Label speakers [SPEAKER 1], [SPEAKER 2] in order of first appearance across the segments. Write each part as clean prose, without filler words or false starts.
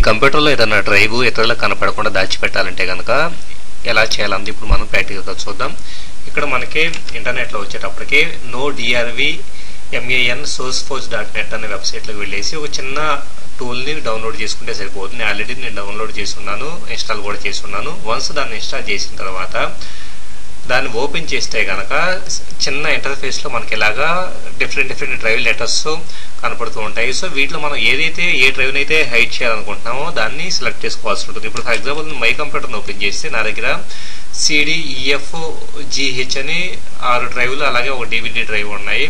[SPEAKER 1] కంప్యూటర్లో ఏదైనా డ్రైవ్ ఇతరులకు కనపడకుండా దాచిపెట్టాలంటే కనుక ఎలా చేయాలంటే ఇప్పుడు మనం ప్రాక్టికల్గా చూద్దాం. ఇక్కడ మనకి ఇంటర్నెట్లో వచ్చేటప్పటికి nodrvman.sourceforge.net అనే వెబ్సైట్లోకి వెళ్ళేసి ఒక చిన్న టూల్ని డౌన్లోడ్ చేసుకుంటే సరిపోతుంది. ఆల్రెడీ నేను డౌన్లోడ్ చేస్తున్నాను, ఇన్స్టాల్ కూడా చేస్తున్నాను. వన్స్ దాన్ని ఇన్స్టాల్ చేసిన తర్వాత దాన్ని ఓపెన్ చేస్తే కనుక చిన్న ఇంటర్ఫేస్లో మనకి ఇలాగా డిఫరెంట్ డ్రైవ్ లెటర్స్ కనపడుతూ ఉంటాయి. సో వీటిలో మనం ఏ డ్రైవ్ని అయితే హైడ్ చేయాలనుకుంటున్నామో దాన్ని సెలెక్ట్ చేసుకోవాల్సి ఉంటుంది. ఇప్పుడు ఫర్ ఎగ్జాంపుల్ మై కంప్యూటర్ని ఓపెన్ చేస్తే నా దగ్గర CDEFGH అని 6 డ్రైవ్లు అలాగే ఒక DVD డ్రైవ్ ఉన్నాయి.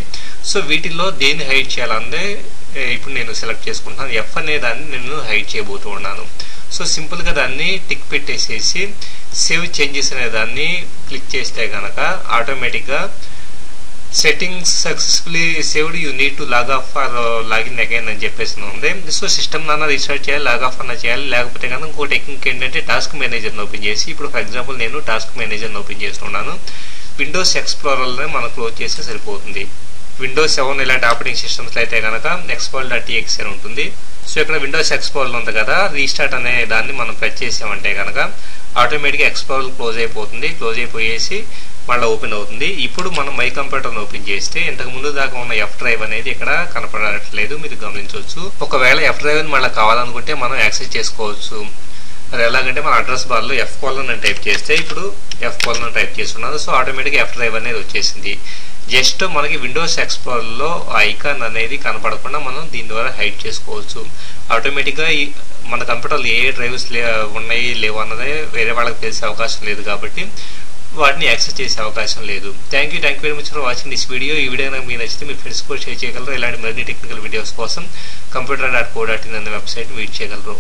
[SPEAKER 1] సో వీటిల్లో దేన్ని హైడ్ చేయాలంటే ఇప్పుడు నేను సెలెక్ట్ చేసుకుంటున్నాను. F అనే దాన్ని నేను హైడ్ చేయబోతూ ఉన్నాను. సో సింపుల్గా దాన్ని టిక్ పెట్టేసేసి సేవ్ చేంజెస్ అనే దాన్ని క్లిక్ చేస్తే కనుక ఆటోమేటిక్గా settings successfully saved, you need to log off or login again అని చెప్పేసి ఉంది. సో సిస్టమ్ అన్న రీస్టార్ట్ చేయాలి, లాగ్ ఆఫ్ అన్న చేయాలి. లేకపోతే కనుక ఇంకో టెక్నిక్ ఏంటంటే టాస్క్ మేనేజర్ని ఓపెన్ చేసి, ఇప్పుడు ఫర్ ఎగ్జాంపుల్ నేను టాస్క్ మేనేజర్ని ఓపెన్ చేస్తున్నాను. విండోస్ ఎక్స్ప్లోరర్ని మనం క్లోజ్ చేస్తే సరిపోతుంది. విండోస్ 7 ఇలాంటి ఆపరేటింగ్ సిస్టమ్స్లో అయితే కనుక explorer.txt అని ఉంటుంది. సో ఇక్కడ విండోస్ ఎక్స్ప్లోరర్ ఉంది కదా, రీస్టార్ట్ అనే దాన్ని మనం ప్రెస్ చేసామంటే కనుక ఆటోమేటిక్గా ఎక్స్ప్లోరర్ క్లోజ్ అయిపోతుంది. క్లోజ్ అయిపోయేసి మళ్ళీ ఓపెన్ అవుతుంది. ఇప్పుడు మనం మై కంప్యూటర్ని ఓపెన్ చేస్తే ఇంతకు ముందు దాకా ఉన్న F డ్రైవ్ అనేది ఇక్కడ కనపడట్లేదు, మీరు గమనించవచ్చు. ఒకవేళ F డ్రైవ్ని మళ్ళీ కావాలనుకుంటే మనం యాక్సెస్ చేసుకోవచ్చు. అది ఎలాగంటే మన అడ్రస్ బార్లో F: అని టైప్ చేస్తే ఇప్పుడు F: అని టైప్ చేస్తున్నాను. సో ఆటోమేటిక్గా F డ్రైవ్ అనేది వచ్చేసింది. జస్ట్ మనకి విండోస్ ఎక్స్ప్లోరర్లో ఐకాన్ అనేది కనపడకుండా మనం దీని ద్వారా హైడ్ చేసుకోవచ్చు. ఆటోమేటిక్గా మన కంప్యూటర్లో ఏ డ్రైవ్స్ ఉన్నాయి లేవు అన్నదే వేరే వాళ్ళకి తెలిసే అవకాశం లేదు, కాబట్టి వాటిని యాక్సెస్ చేసే అవకాశం లేదు. Thank you very much for watching this video. ఈ వీడియో మీకు నచ్చితే మీ ఫ్రెండ్స్ కూడా షేర్ చేయగలరు. ఇలాంటి మరిన్ని టెక్నికల్ వీడియోస్ కోసం computer.co.in అనే వెబ్సైట్ని విజిట్ చేయగలరు.